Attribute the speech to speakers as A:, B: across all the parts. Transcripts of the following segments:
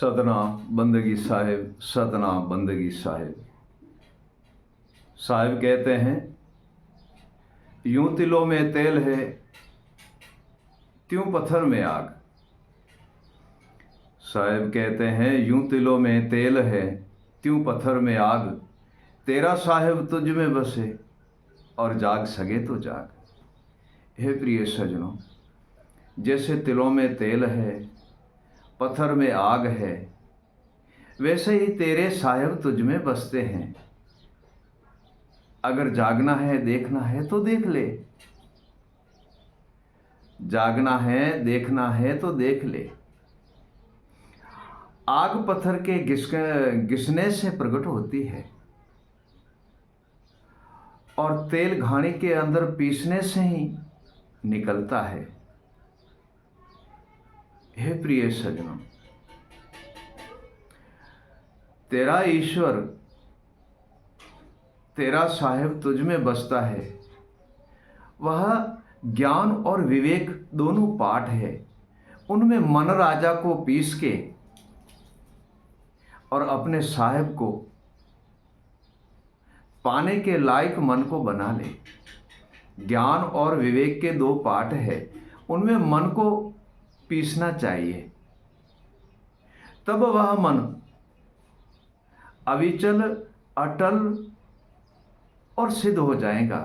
A: सतनाम बंदगी साहिब, सतनाम बंदगी साहिब। साहिब कहते हैं, यूं तिलों में तेल है, त्यों पत्थर में आग। साहिब कहते हैं, यूं तिलों में तेल है, त्यों पत्थर में आग। तेरा साहिब तुझ में बसे और जाग सके तो जाग। हे प्रिय सजनों, जैसे तिलों में तेल है, पत्थर में आग है, वैसे ही तेरे साहिब तुझ में बसते हैं। अगर जागना है, देखना है तो देख ले। जागना है, देखना है तो देख ले। आग पत्थर के घिसने से प्रकट होती है और तेल घानी के अंदर पीसने से ही निकलता है। हे प्रिय सजनों, तेरा ईश्वर, तेरा साहिब तुझ में बसता है। वह ज्ञान और विवेक दोनों पाठ है। उनमें मन राजा को पीस के और अपने साहिब को पाने के लायक मन को बना ले। ज्ञान और विवेक के दो पाठ है, उनमें मन को पीसना चाहिए, तब वह मन अविचल, अटल और सिद्ध हो जाएगा।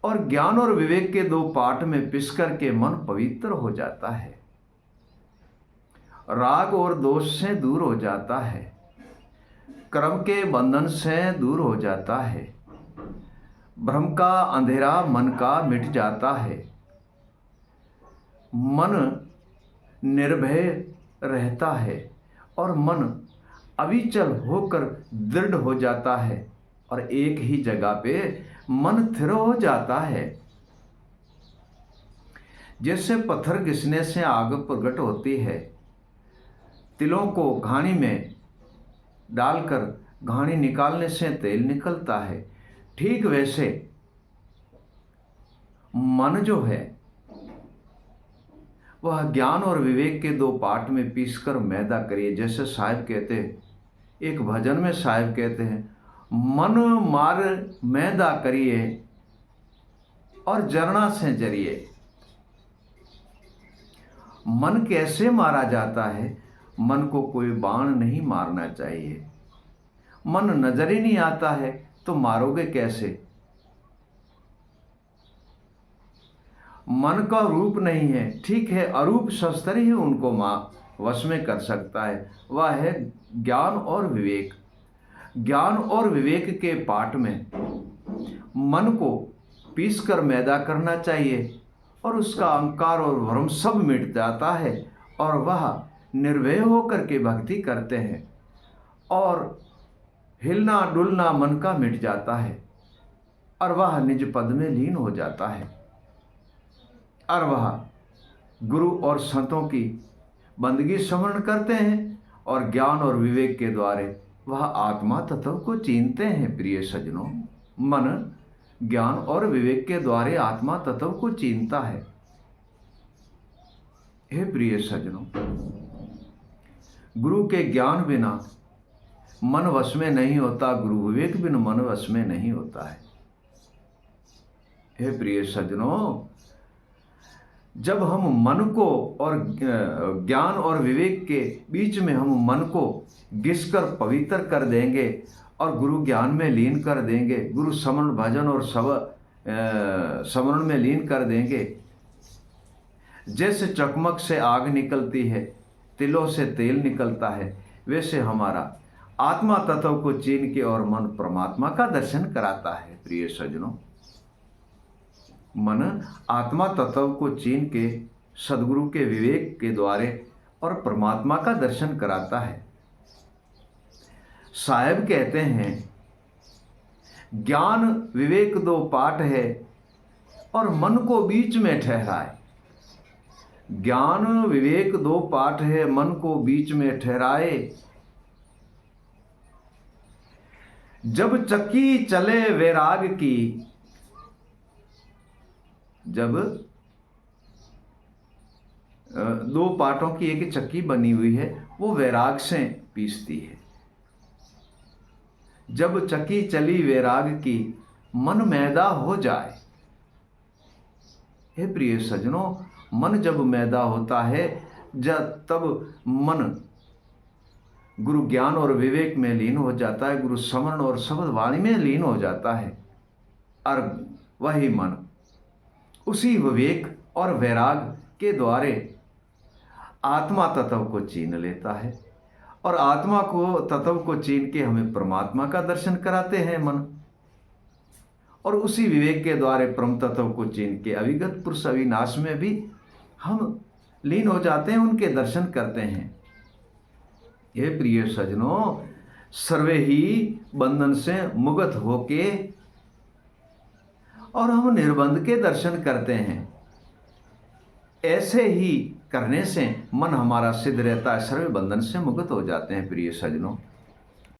A: और ज्ञान और विवेक के दो पाठ में पिस करके मन पवित्र हो जाता है, राग और दोष से दूर हो जाता है, कर्म के बंधन से दूर हो जाता है, भ्रम का अंधेरा मन का मिट जाता है, मन निर्भय रहता है और मन अविचल होकर दृढ़ हो जाता है और एक ही जगह पे मन स्थिर हो जाता है। जैसे पत्थर घिसने से आग प्रकट होती है, तिलों को घानी में डालकर घानी निकालने से तेल निकलता है, ठीक वैसे मन जो है वह ज्ञान और विवेक के दो पाठ में पीसकर मैदा करिए। जैसे साहिब कहते हैं, एक भजन में साहिब कहते हैं, मन मार मैदा करिए और जरना से जरिए। मन कैसे मारा जाता है? मन को कोई बाण नहीं मारना चाहिए। मन नजर ही नहीं आता है तो मारोगे कैसे? मन का रूप नहीं है, ठीक है, अरूप शस्त्र ही उनको वश में कर सकता है, वह है ज्ञान और विवेक। ज्ञान और विवेक के पाठ में मन को पीस कर मैदा करना चाहिए और उसका अहंकार और भ्रम सब मिट जाता है और वह निर्भय होकर के भक्ति करते हैं और हिलना डुलना मन का मिट जाता है और वह निज पद में लीन हो जाता है और वह गुरु और संतों की बंदगी स्मरण करते हैं और ज्ञान और विवेक के द्वारा वह आत्मा तत्व को चीनते हैं। प्रिय सजनों, मन ज्ञान और विवेक के द्वारा आत्मा तत्व को चीनता है। हे प्रिय सजनों, गुरु के ज्ञान बिना मन वश में नहीं होता, गुरु विवेक बिना मन वश में नहीं होता है। हे प्रिय सजनों, जब हम मन को और ज्ञान और विवेक के बीच में हम मन को घिसकर पवित्र कर देंगे और गुरु ज्ञान में लीन कर देंगे, गुरु समरण भजन और समरण में लीन कर देंगे, जैसे चकमक से आग निकलती है, तिलों से तेल निकलता है, वैसे हमारा आत्मा तत्व को चीन के और मन परमात्मा का दर्शन कराता है। प्रिय सजनों, मन आत्मा तत्व को चीन के सदगुरु के विवेक के द्वारा और परमात्मा का दर्शन कराता है। साहिब कहते हैं, ज्ञान विवेक दो पाठ है और मन को बीच में ठहराए। ज्ञान विवेक दो पाठ है, मन को बीच में ठहराए। जब चक्की चले वैराग की, जब दो पाटों की एक चक्की बनी हुई है, वो वैराग से पीसती है। जब चक्की चली वैराग की, मन मैदा हो जाए। हे प्रिय सज्जनों, मन जब मैदा होता है, तब मन गुरु ज्ञान और विवेक में लीन हो जाता है, गुरु स्मरण और शब्द वाणी में लीन हो जाता है। और वही मन उसी विवेक और वैराग के द्वारे आत्मा तत्व को छीन लेता है, और आत्मा को तत्व को छीन के हमें परमात्मा का दर्शन कराते हैं मन। और उसी विवेक के द्वारे परम तत्व को छीन के अविगत पुरुष अविनाश में भी हम लीन हो जाते हैं, उनके दर्शन करते हैं। ये प्रिय सज्जनों, सर्वे ही बंधन से मुक्त होके और हम निर्बंध के दर्शन करते हैं। ऐसे ही करने से मन हमारा सिद्ध रहता है, सर्वे बंधन से मुक्त हो जाते हैं प्रिय सज्जनों।